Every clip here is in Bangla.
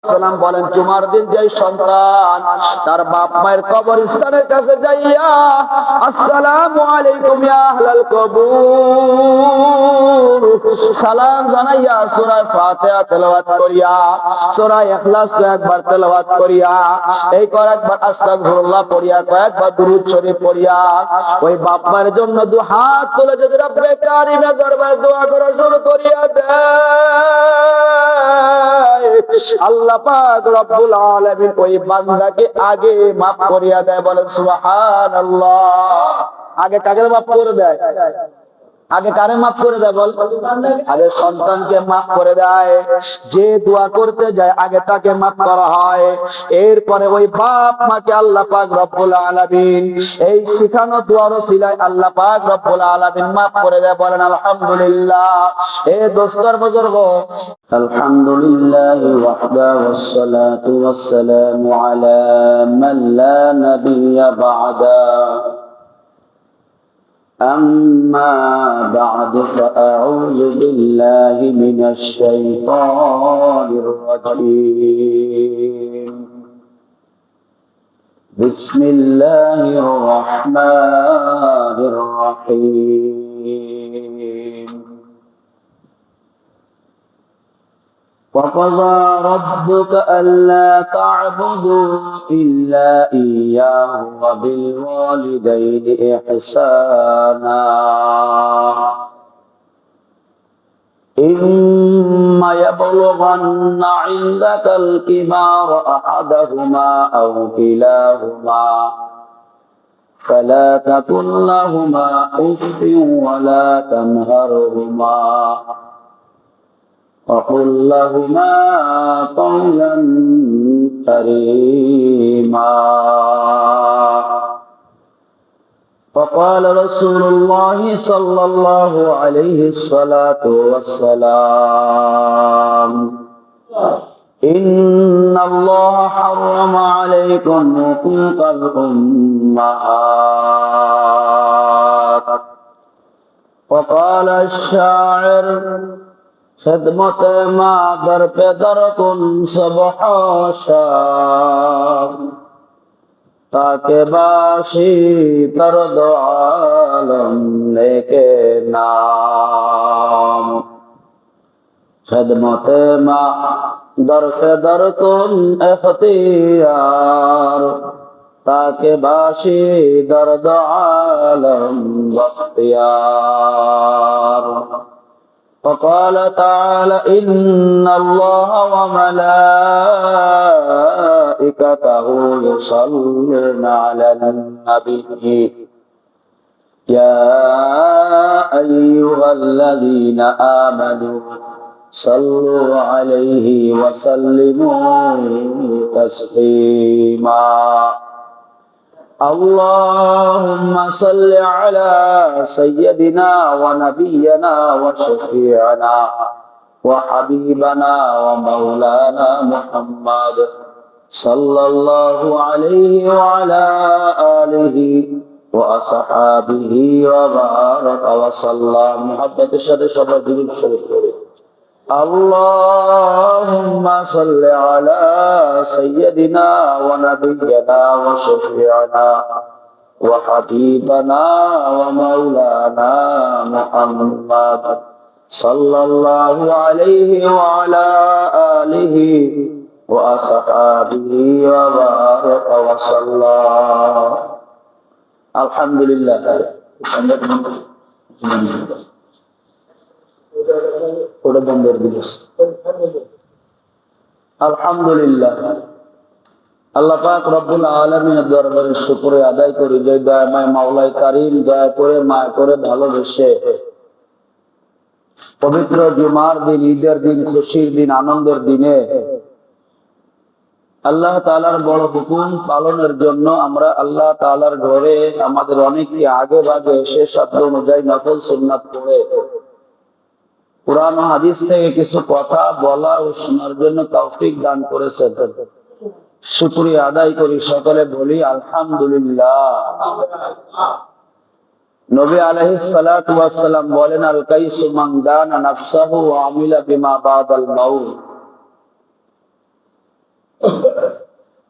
সাল্লাম বলেন, জুমার দিন যে সন্তান তার বাপ মায়ের কবরস্থানের কাছে যাইয়া আসসালামু আলাইকুম ইয়া আহলাল কবুর সালাম জানাইয়া সূরা ফাতিহা তেলাওয়াত করিয়া, সূরা ইখলাস একবার তেলাওয়াত করিয়া, এই কয়েকবার আস্তাগফিরুল্লাহ পড়িয়া, কয়েকবার দুরূদ শরীফ পড়িয়া ওই বাপ মায়ের জন্য দুই হাত তুলে যদি রব্বে কারিমের দরবারে দোয়া করা শুরু করিয়া দেয়, আল্লাহ পাক রব্বুল আলামিন ওই বান্দাকে আগে মাফ করিয়া দেয়। বলেন সুবহানাল্লাহ। আগে কাকে মাফ করে দেয়? আগে কারে মাফ করে দেয়? বল। আগে সন্তানকে মাফ করে দেয়। যে দোয়া করতে যায় আগে তাকে মাফ করা হয়, এরপরে ওই বাপ মাকে আল্লাহ পাক রব্বুল আলামিন এই শিখানো দোয়ার ওসিলায় আল্লাহ পাক রব্বুল আলামিন মাফ করে দেয়। বলেন আলহামদুলিল্লাহ। এ দোস্তর বুজুর্গ, আলহামদুলিল্লাহি ওয়াহদা ওয়াসসালাতু ওয়াসসালামু আলা মান লা নাবিয়্যা বা'দা। أما بعد فأعوذ بالله من الشيطان الرجيم. بسم الله الرحمن الرحيم. وقضى ربك ألا تعبدوا إلا إياه وبالوالدين إحسانا إما يبلغن عندك الكبار أحدهما أو كلاهما فلا تقل لهما أف ولا تنهرهما وقل لهما قولا كريما. وقال رسول الله صلى الله عليه الصلاة والسلام إن الله حرم عليكم حقوق الأمهات. وقال الشاعر خدمت مادر پہ در کن صبح شام تاکہ باشی ترد عالم نیک نام. خدمت مادر پہ در کن اختیار تاکہ باشی درد عالم بختیار. وقال تعالى إن الله وملائكته يصلون على النبي يا أيها الذين آمنوا صلوا عليه وسلموا تسليما. اللهم صل على سيدنا ونبينا وشفيعنا وحبيبنا ومولانا محمد صلى الله عليه وعلى آله وأصحابه وبارك وسلم. محبت الشهد شباب الشريف. اللهم صل على سيدنا ونبينا وشفيعنا وحبيبنا ومولانا محمد صلى الله عليه وعلى آله وأصحابه وبارك وسلم. الحمد لله. আলহামদুলিল্লাহ। আল্লাহ পাক রব্বুল আলামিনের দরবারে শুকরিয়া আদায় করি যে দয়াময় মাওলাই কারীম দয়া করে মায়া করে ভালোবেসে পবিত্র জুমার দিন, ঈদের দিন, খুশির দিন, আনন্দের দিনে আল্লাহ তাআলার বড় হুকুম পালনের জন্য আমরা আল্লাহ তাআলার ঘরে আমাদের অনেকে আগে ভাগে এসে সাধ্য অনুযায়ী নফল সুন্নাত পড়ে কুরআন ও হাদিস থেকে কিছু কথা বলা ও শোনার জন্য তৌফিক দান করেছেন। শুকরিয়া আদায় করি, সকলে বলি আলহামদুলিল্লাহ। নবী আলাইহিস সালাতু ওয়াস সালাম বলেন, আল কাইসু মান দানা নাফসাহু ওয়া আমিলা বিমা বাদাল মাউত।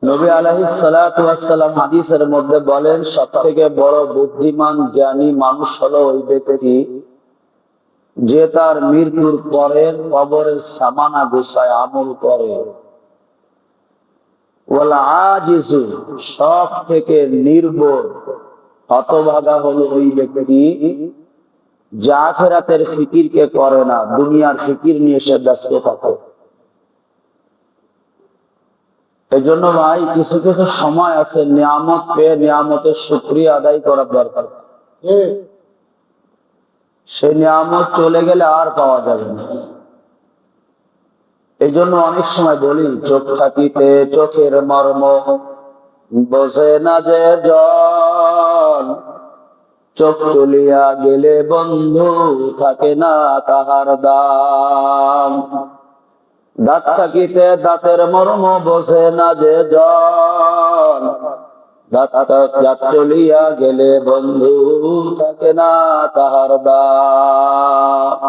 নবী আলাইহিস সালাতু ওয়াস সালাম হাদিসের মধ্যে বলেন, সবথেকে বড় বুদ্ধিমান জ্ঞানী মানুষ হলো ওই ব্যক্তি যে তার মৃত্যুর পরে কবরের সামানা গোছায় আমল করে। ওয়াল আজিজু, সব থেকে নির্বোধ হতভাগা হলো ওই ব্যক্তি যে আখিরাতের ফিকিরকে করে না, দুনিয়ার ফিকির নিয়ে সে ব্যস্ত থাকে। এই জন্য ভাই কিছু কিছু সময় আছে নিয়ামত পেয়ে নিয়ামতের শুকরিয়া আদায় করার দরকার। সে নিয়ামত চলে গেলে আর পাওয়া যাবে না। এই জন্য অনেক সময় বলি, চোখ থাকিতে চোখের মর্ম বোঝে না যে জন, চোখ চলিয়া গেলে বন্ধু থাকে না তাহার দাম। দাঁত থাকিতে দাঁতের মর্ম বোঝে না যে জন, দাঁত চলিয়া গেলে বন্ধু থাকে না তাহার দাম।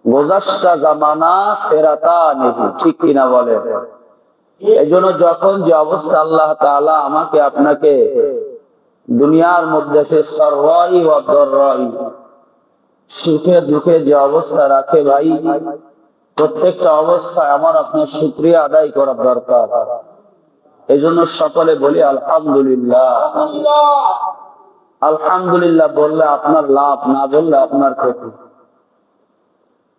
গোজাস্তা জামানা ফেরাতা নেই, ঠিক কিনা বলে? এই জন্য যখন যে অবস্থা আল্লাহ তাআলা আমাকে আপনাকে দুনিয়ার মধ্যে সুখে দুঃখে যে অবস্থা রাখে ভাই, প্রত্যেকটা অবস্থায় আমার আপনার শুকরিয়া আদায় করার দরকার। এই জন্য সকলে বলি আলহামদুলিল্লাহ। আলহামদুলিল্লাহ বললে আপনার লাভ, না বললে আপনার ক্ষতি।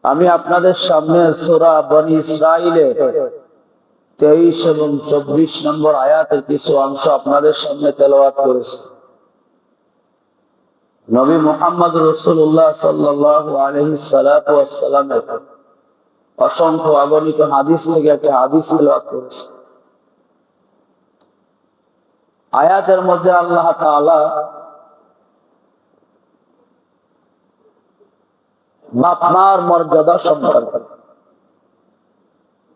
আমি আপনাদের সামনে সূরা বনী ইসরাঈলের 23 এবং 24 নম্বর আয়াতের কিছু অংশ আপনাদের সামনে তেলাওয়াত করেছি। নবী মুহাম্মদ রাসূলুল্লাহ সাল্লাল্লাহু আলাইহি সাল্লাতু ওয়াস সালামের অসংখ্য অগণিত হাদিস থেকে একটা হাদিস তেলাওয়াত করেছি। আয়াতের মধ্যে আল্লাহ তাআলা বাপ মার মর্যাদা সম্পর্কে,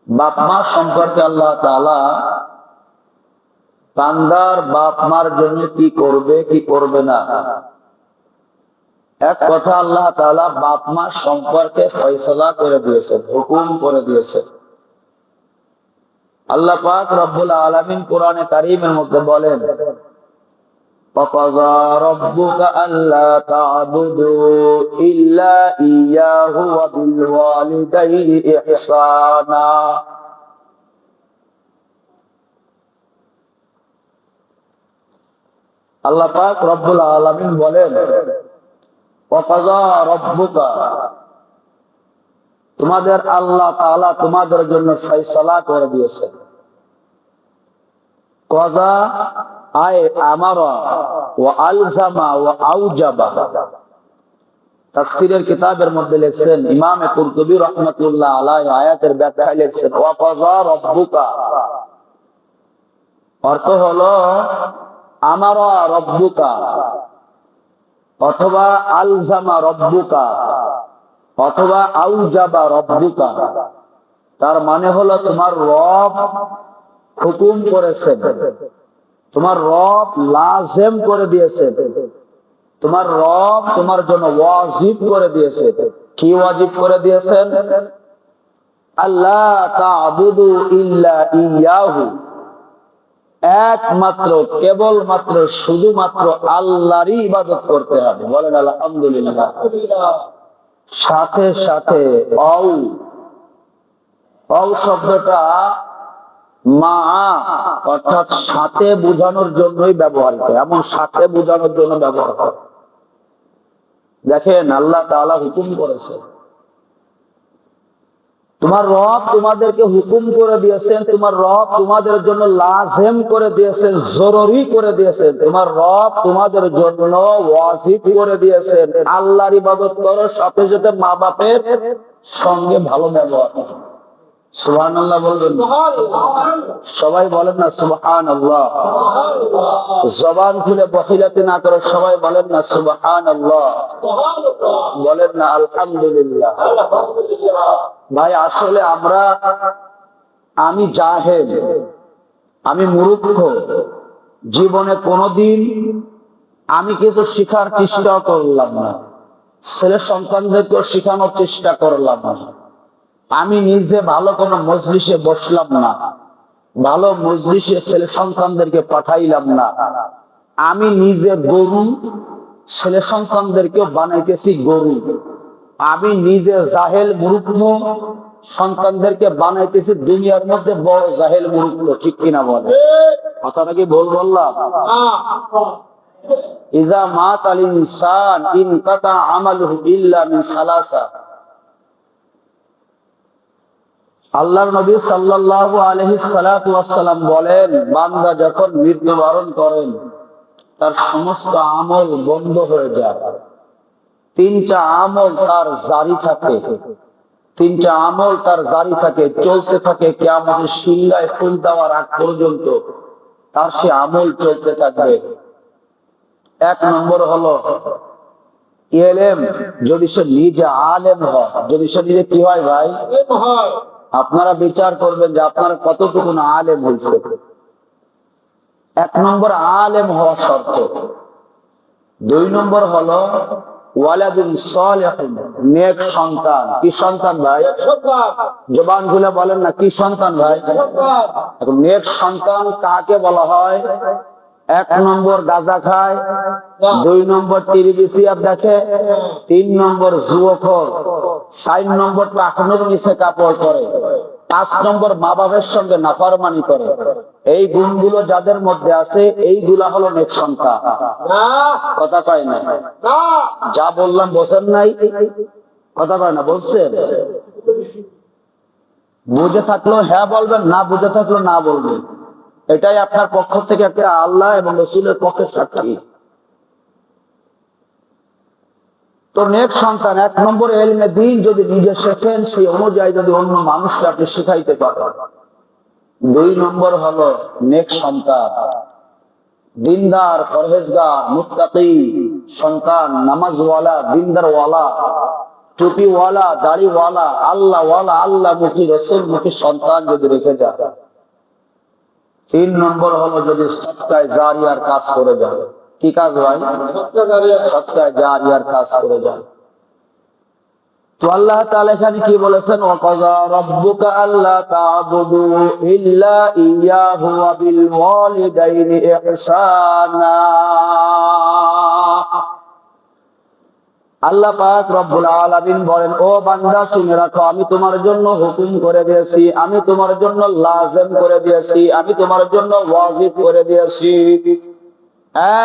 বাপ মা সম্পর্কে আল্লাহ তাআলা বান্দার বাপ মার জন্য কি করবে কি করবে না, এক কথা আল্লাহ তাআলা বাপ মা সম্পর্কে ফয়সালা করে দিয়েছেন, হুকুম করে দিয়েছেন। আল্লাহ পাক রব্বুল আলামিন কোরআনে কারীমের মধ্যে বলেন, وَقَضَى رَبُّكَ أَلَّا تَعْبُدُوا إِلَّا إِيَّاهُ وَبِالْوَالِدَيْنِ إِحْسَانًا। আল্লাহ পাক রব্বুল আলামিন বলেন, وَقَضَى رَبُّكَ, তোমাদের আল্লাহ তাআলা তোমাদের জন্য ফয়সালা করে দিয়েছেন। কযা আয় আমারা ওয়া আলজামা ওয়া আউজাবা। তাফসীরের কিতাবের মধ্যে লিখছেন ইমাম কুরতুবী রাহমাতুল্লাহ আলাইহি আয়াতের ব্যাখ্যায় লিখছেন, ওয়া কযা রাব্বুকা, অর্থ হলো আমারা রাব্বুকা অথবা আলজামা রাব্বুকা অথবা আউজাবা রাব্বুকা। তার মানে হলো তোমার রব হুকুম করেছেন, তোমার রব লাজিম করে দিয়েছেন, তোমার রব তোমার জন্য ওয়াজিব করে দিয়েছেন। কি ওয়াজিব করে দিয়েছেন? আল্লাহ তা'বুদু ইল্লা ইয়াহু, একমাত্র কেবলমাত্র শুধুমাত্র আল্লাহরই ইবাদত করতে হবে। বলেন আলহামদুলিল্লাহ। সাথে সাথে অউ শব্দটা মা অর্থাৎ সাথে বোঝানোর জন্যই ব্যবহারিত, এমন সাথে বোঝানোর জন্য ব্যবহার হয়। দেখেন আল্লাহ তাআলা হুকুম করেছে, তোমার রব তোমাদেরকে হুকুম করে দিয়েছেন, তোমার রব তোমাদের জন্য লাজিম করে দিয়েছেন, জরুরি করে দিয়েছেন, তোমার রব তোমাদের জন্য ওয়াজিব করে দিয়েছেন আল্লাহর ইবাদত করো, সাথে সাথে মা বাপের সঙ্গে ভালো ব্যবহার। সুবহানাল্লাহ বলবেন, সবাই বলেন না সুবহানাল্লাহ। জবান খুলে বখিলাতি না করে সবাই বলেন না সুবহানাল্লাহ, বলেন না আলহামদুলিল্লাহ। ভাই আসলে আমি জাহেল, আমি মূর্খ, জীবনে কোনোদিন আমি কিছু শিখার চেষ্টা করলাম না, ছেলে সন্তানদেরকেও শিখানোর চেষ্টা করলাম না, আমি নিজে ভালো কোনো মজলিসে বসলাম না, ভালো মজলিসে ছেলে সন্তানদেরকে পাঠাইলাম না, আমি নিজে গরু, ছেলে সন্তানদেরকেও বানাইতেছি গরু। আমি নিজে জাহেল মূর্খ, সন্তানদেরকে বানাইতেছি দুনিয়ার মধ্যে বড় জাহেল মূর্খ। ঠিক কিনা বলে? কথাটা কি ভুল বললাম? ইজা মাত আল ইনসান ইনকাতা আমালুহু ইল্লা মিন সালাসা। আল্লাহর নবী সাল্লাল্লাহু আলাইহি সাল্লাতু ওয়াস সালাম বলেন, বান্দা যখন মৃত্যুবরণ করেন তার সমস্ত আমল বন্ধ হয়ে যায়। তিনটা আমল তার জারি থাকে, তিনটা আমল তার জারি থাকে, চলতে থাকে কিয়ামতের সিংহায় ফুল দেওয়ার আগ পর্যন্ত তার সে আমল চলতে থাকবে। এক নম্বর হলো ইলম, যদি সে নিজে আলেম হয়, যদি সে নিজে কি হয় ভাই? আপনারা বিচার করবেন যে আপনারা কতটুকু আলেম হয়েছে। এক নম্বর আলেম হওয়া শর্ত। দুই নম্বর হলো ওয়ালাদুন সালিহুন, নেক সন্তান। কি সন্তান ভাই? জবান খুলে বলেন না, কি সন্তান ভাই? এখন নেক সন্তান কাকে বলা হয়? এক নম্বর গাঁজা খায়, দুই নম্বর টিরিবিসিয়ার দেখে, তিন নম্বর যুবকর, চার নম্বর পাখনের নিচে কাপড় পরে, পাঁচ নম্বর মা বাবার সঙ্গে নাফরমানি করে। এই গুণগুলো যাদের মধ্যে আছে এইগুলা হলো নেক সন্তান। কথা কয় না? যা বললাম বোঝেন নাই? কথা কয় না? বলছেন? বুঝে থাকলো হ্যাঁ বলবেন, না বুঝে থাকলো না বলবেন। এটাই আপনার পক্ষ থেকে একটা আল্লাহ এবং রাসূলের পক্ষে সাক্ষী। তো নেক সন্তান এক নম্বর ইলমে দ্বীন যদি নিজে শেখেন, সেই অনুযায়ী যদি অন্য মানুষকে আপনি শিখাইতে পারেন। দুই নম্বর হলো নেক সন্তান দিনদার, পরহেজগার, মুত্তাকি সন্তান, নামাজওয়ালা, দিনদারওয়ালা, টুপিওয়ালা, দাড়িওয়ালা, আল্লাহওয়ালা, আল্লাহমুখী, রাসূলমুখী সন্তান যদি রেখে যায়। তিন নম্বর হলো যদি সদকায়ে জারিয়ার কাজ করে যায়। কি কাজ ভাই? সদকায়ে জারিয়ার কাজ করে যায়। তো আল্লাহ তাআলা এখানে কি বলেছেন? ওয়াকাযা রাব্বুকা আল্লা তা'বুদু ইল্লা ইয়্যাহু ওয়া বিল ওয়ালিদাইনি ইহসানা। আল্লাহ পাক রব্বুল আলামিন বলেন, ও বান্দা শুনে রাখো, আমি তোমার জন্য হুকুম করে দিয়েছি, আমি তোমার জন্য লাজিম করে দিয়েছি, আমি তোমার জন্য ওয়াজিব করে দিয়েছি,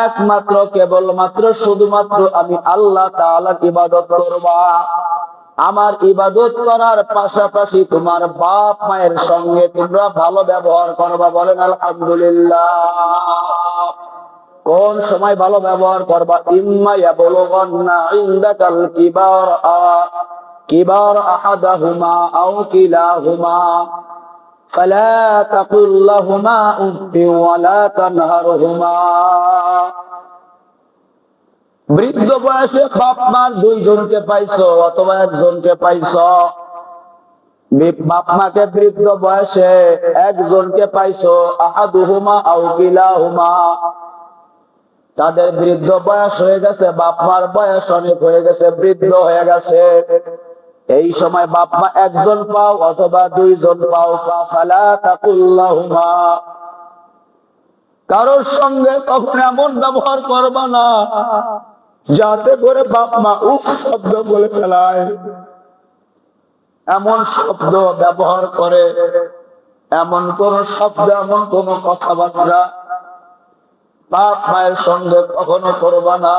একমাত্র কেবলমাত্র শুধুমাত্র আমি আল্লাহ তাআলার ইবাদত করবা। আমার ইবাদত করার পাশাপাশি তোমার বাপ মায়ের সঙ্গে তোমরা ভালো ব্যবহার করবা। বলেন আলহামদুলিল্লাহ। কোন সময় ভালো ব্যবহার করবা? ইম্মা ইয়াবলুগান্না ইনদাকাল কিবার আহাদাহুমা আও কিলাহুমা ফালা তাকুল লাহুমা উফফি ওয়া লা তানহারহুমা। বৃদ্ধ বয়সে বাপ মার দুইজনকে পাইছো অথবা একজনকে পাইছো, বাপ মাকে বৃদ্ধ বয়সে একজনকে পাইছো, আহাদুহুমা আও কিলাহুমা, তাদের বৃদ্ধ বয়স হয়ে গেছে, বাপ মার বয়স অনেক হয়ে গেছে, বৃদ্ধ হয়ে গেছে। এই সময় বাপ মা একজন পাও অথবা দুইজন পাও, ফালা তাকুল লাহুমা, কারোর সঙ্গে তখন এমন ব্যবহার করবা না যাতে করে বাপ মা উফ শব্দ বলে ফেলায়। এমন শব্দ ব্যবহার করে, এমন কোন শব্দ, এমন কোন কথাবার্তা বাপ মায়ের সঙ্গে কখনো করবা না।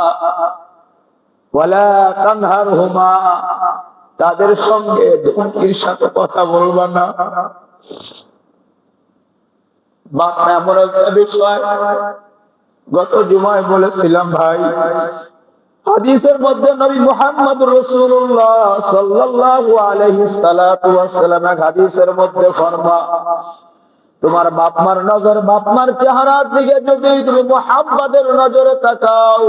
ওয়ালা তানহারহুমা, তাদের সঙ্গে ধমকির সাথে কথা বলবা না। বাপ মা এমন একটা বিষয়, গত জুমায় বলেছিলাম ভাই, হাদিসের মধ্যে নবী মুহাম্মদ রাসূলুল্লাহ সাল্লাল্লাহু আলাইহি সাল্লাতু ওয়াস সালাম হাদিসের মধ্যে ফরমান, তোমার বাপ মার নজর, বাপ মার চেহারার দিকে যদি তুমি মুহাম্মাদের নজরে তাকাও,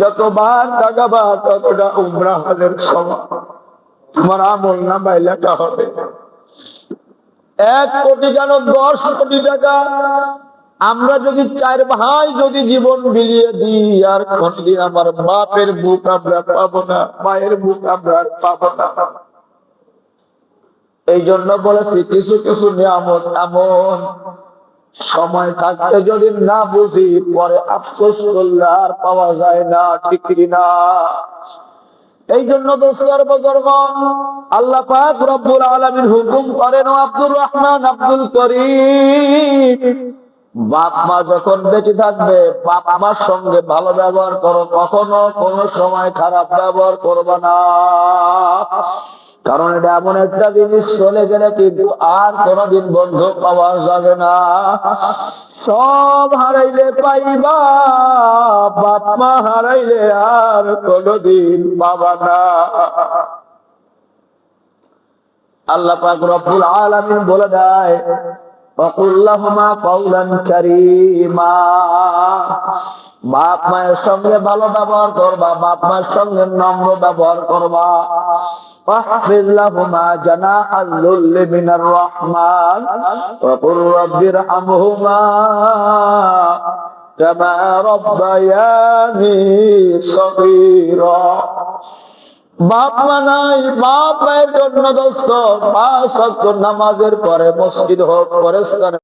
যতবার তাকাবা ততটা উমরা হজের সওয়াব তোমার আমলনামায় লেখা হবে। 1 কোটি কেন 10 কোটি টাকা আমরা যদি 4 ভাই যদি জীবন বিলিয়ে দিই, আর কোনদিন আমার বাপের বুক আমরা পাবো না, মায়ের বুক আমরা পাবো না। এই জন্য বলেছি কিছু কিছু নিয়ামত এমন সময় থাকতে যদি না বুঝি পরে আফসোস করলে আর পাওয়া যায় না, ঠিক কিনা? এই জন্য দোস্তের বুজুর্গণ, আল্লাহ পাক রব্বুল আলামিন হুকুম করেন, আব্দুর রহমান আব্দুল করিম, বাপ মা যখন বেঁচে থাকবে বাপ মার সঙ্গে ভালো ব্যবহার করো, কখনো কোনো সময় খারাপ ব্যবহার করবে না। কারণ এটা এমন একটা জিনিস চলে গেলে কিন্তু আর কোনোদিন বন্ধু পাওয়া যাবে না। সব হারাইলে পাইবা, বাপ মা হারাইলে আর কোনোদিন পাবা না। আল্লাহ পাক রব্বুল আলামিন বলে দেয়, وَقُلْ لَهُمَا قَوْلًا كَرِيمًا, বাপ মায়ের সঙ্গে ভালো ব্যবহার করবা, বাপ মায়ের সঙ্গে নম্র ব্যবহার করবা। واخفض لهما جناح الذل من الرحمن وقل رب ارحمهما كما ربياني صغيرا। বাপ মা নাই, বাপ মায়ের জন্য দোস্ত 5 ওয়াক্ত নামাজের পরে মসজিদ হোক, পরেশগানে